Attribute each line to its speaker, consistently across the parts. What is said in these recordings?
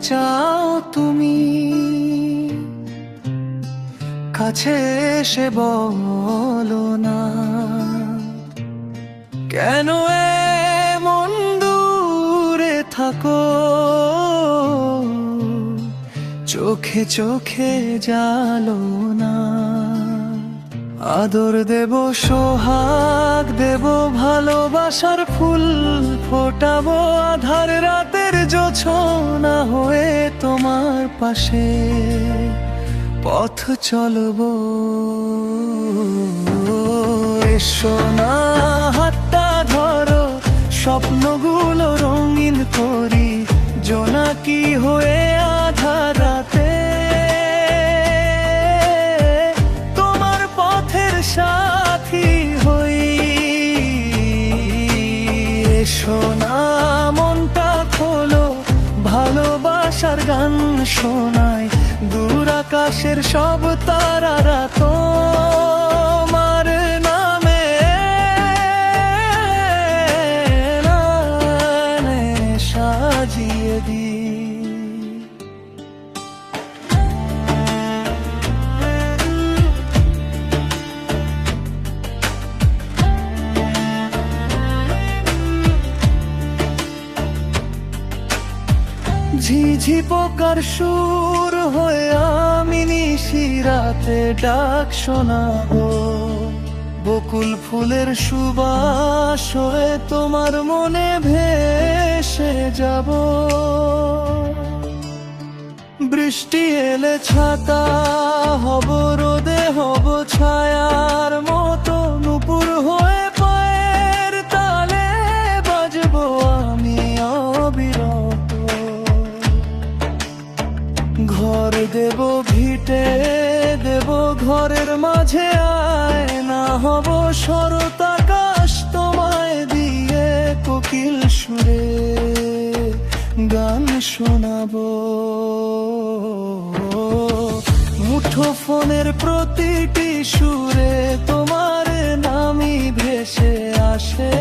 Speaker 1: চাও তুমি? কাছে এসে বলো না, কেন এমন দূরে থাকো? চোখে চোখে জালো না। আদর দেব, সোহাগ দেব, ভালোবাসার ফুল ফোটাবো, আধার রাতের জোছনা হয়ে তোমার পাশে পথ চলবো। এসো না, হাতটা ধরো, স্বপ্নগুলো রঙিন করি, জোনাকি হয়ে আধার রাতে তোমার পথের সাথী হই। এসো না, মনটা খোলো, ভালোবাসার গান শোনায়, দূর আকাশের সব তারারা তোমার নামে নামে সাজিয়ে দি। ঝিঝি পোকার সুর হয়ে আমি নিশিরাতে ডাক শোনাবো, বকুল ফুলের সুবাস হয়ে তোমার মনে ভেসে যাব। বৃষ্টি এলে ছাতা হব, রোদে হব ছায়ার মতো, নুপুর হয়ে পায়ের তালে বাজবো আমি অবিরত। ঘর দেব, ভিটে দেব, ঘরের মাঝে আয়না হব, শরৎ আকাশ তোমায় দিয়ে কোকিল সুরে গান শোনাবো। মুঠো ফোনের প্রতিটি সুরে তোমার নামই ভেসে আসে,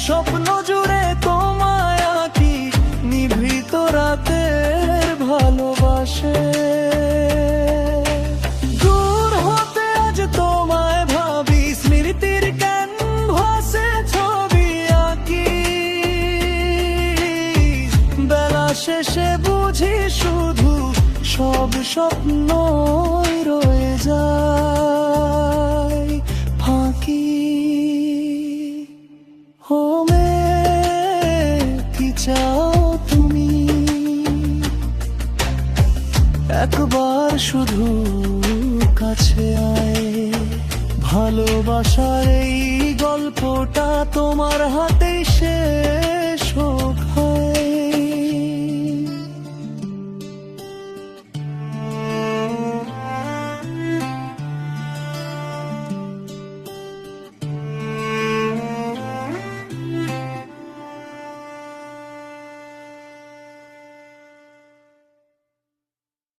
Speaker 1: স্বপ্ন জুড়ে তোমায় আঁকি নিভৃত রাতের ভালোবাসে। দূর হতে আজ তোমায় ভাবি, স্মৃতির ক্যানভাসে ছবি আঁকি, বেলা শেষে বুঝি শুধু সব স্বপ্নই রয়ে যায় ফাঁকি। হোমে কি চাও তুমি? একবার শুধু কাছে আয়, ভালোবাসার এই গল্পটা তোমার হাতেই শেষ